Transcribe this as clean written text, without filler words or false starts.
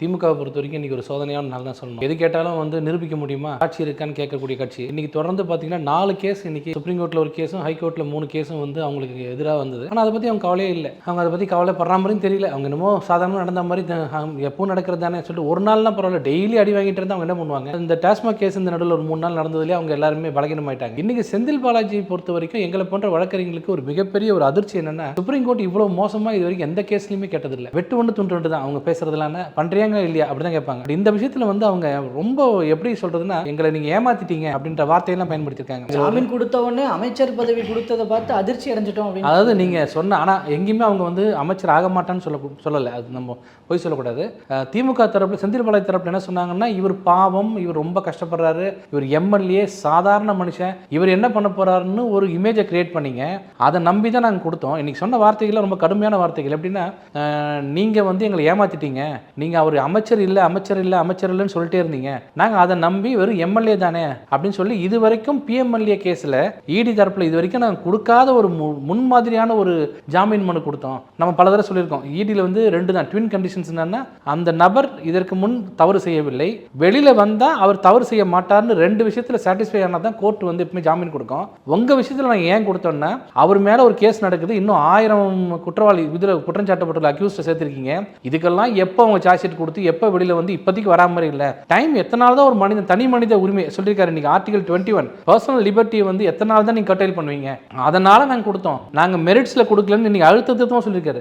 திமுகவை பொறுத்த வரைக்கும் இன்றைக்கி ஒரு சோதனையான நாள் தான் சொல்லணும். எது கேட்டாலும் வந்து நிரூபிக்க முடியுமா, ஆட்சி இருக்கான்னு கேட்கக்கூடிய கட்சி. இன்றைக்கி தொடர்ந்து பார்த்தீங்கன்னா 4 கேஸ் இன்றைக்கி சுப்ரீம் கோர்ட்டில் ஒரு கேஸும் ஹைகோர்ட்டில் 3 கேஸும் வந்து அவங்களுக்கு எதிராக வந்தது. ஆனால் அதை பற்றி அவங்க கவலையே இல்லை. அவங்க அதை பற்றி கவலைப்படுற மாதிரியும் தெரியல. அவங்க என்னமோ சாதாரணமாக நடந்த மாதிரி எப்பவும் நடக்கிறது தானே சொல்லிட்டு ஒரு நாள்லாம் பரவாயில்ல, டெய்லி அடி வாங்கிட்டு இருந்தால் அவங்க என்ன பண்ணுவாங்க. இந்த டாஸ்மாக் கேஸ் இந்த நடுவில் ஒரு 3 நாள் நடந்ததுலேயே அவங்க எல்லாருமே பலகீனமாயிட்டாங்க. இன்றைக்கி செந்தில் பாலாஜி பொறுத்த வரைக்கும் எங்களை போன்ற வழக்கறிஞர்களுக்கு ஒரு மிகப்பெரிய ஒரு அதிர்ச்சி என்னன்னா, சுப்ரீம் கோர்ட் இவ்வளோ மோசமாக இது வரைக்கும் எந்த கேஸ்லையுமே கேட்டதில்லை. வெட்டு ஒன்று துண்டு ரெண்டு தான் அவங்க பேசுறதுலாம் பண்றியாங்க இல்லையா அப்படி தான் கேட்பாங்க. இந்த விஷயத்துல வந்து அவங்க ரொம்ப எப்படி சொல்றதுன்னா, எங்களை நீங்க ஏமாத்திட்டீங்க அப்படின்ற வார்த்தையெல்லாம் பயன்படுத்திருக்காங்க. ஜாமீன் கொடுத்த உடனே அமைச்சர் பதவி கொடுத்ததை பார்த்து அதிர்ச்சி அடைஞ்சிட்டோம் அப்படின்னு. அதாவது நீங்க சொன்ன, ஆனா எங்கேயுமே அவங்க வந்து அமைச்சர் ஆக மாட்டான்னு சொல்லலை. அது நம்ம போய் சொல்லக்கூடாது. திமுக தரப்புல செந்தில் பாலாஜி தரப்புல என்ன சொன்னாங்கன்னா, இவர் பாவம், இவர் ரொம்ப கஷ்டப்படுறாரு, இவர் எம்எல்ஏ சாதாரண மனுஷன், இவர் என்ன பண்ண போறாருன்னு ஒரு இமேஜை கிரியேட் பண்ணீங்க. அதை நம்பி தான் நாங்கள் கொடுத்தோம். இன்னைக்கு சொன்ன வார்த்தைகள் ரொம்ப கடுமையான வார்த்தைகள். எப்படின்னா, நீங்க வந்து எங்களை ஏமாத்திட்டீங்க, நீங்க அவர் அமைச்சர் இல்லைன்னு சொல்லிட்டே இருந்தீங்க, நாங்கள் அதை நம்பி வெறும் எம்எல்ஏ தானே அப்படின்னு சொல்லி இது வரைக்கும் பிஎம்எல்ஏ கேஸில் இடி தரப்பில் இது வரைக்கும் நாங்கள் கொடுக்காத ஒரு முன்மாதிரியான ஒரு ஜாமீன் மனு கொடுத்தோம். நம்ம பல தடவை சொல்லியிருக்கோம். இடியில் வந்து 2 தான் ட்வின் கண்டிஷன்ஸ். என்னன்னா, அந்த நபர் இதற்கு முன் தவறு செய்யவில்லை, வெளியில வந்தால் அவர் தவறு செய்ய மாட்டார்னு 2 விஷயத்தில் சாட்டிஸ்ஃபை ஆனால் தான் கோர்ட் வந்து எப்பவுமே ஜாமீன் கொடுக்கும். உங்கள் விஷயத்தில் நாங்கள் ஏன் கொடுத்தோம்னா, அவர் மேலே ஒரு கேஸ் நடக்குது, இன்னும் 1000 குற்றவாளி இதில் குற்றம் சாட்டப்பட்டுள்ள அக்யூஸ்ட் சேர்த்திருக்கீங்க, இதுக்கெல்லாம் எப்போ அவங்க சார்ஜ் ஷீட் கொடுத்து எப்போ வெளியில் வந்து இப்போதைக்கு வரா மாதிரி இல்லை. டைம் எத்தனை நாள் தான் ஒரு மனிதன் தனி மனித உரிமை சொல்லியிருக்காரு. இன்னைக்கு ஆர்டிகல் 21 பர்சனல் லிபர்ட்டி வந்து எத்தனை நாள் தான் நீங்கள் கட்டைல் பண்ணுவீங்க, அதனால நாங்கள் கொடுத்தோம், நாங்கள் மெரிட்ஸில் கொடுக்கலன்னு இன்னைக்கு அழுத்தம் சொல்லியிருக்காரு.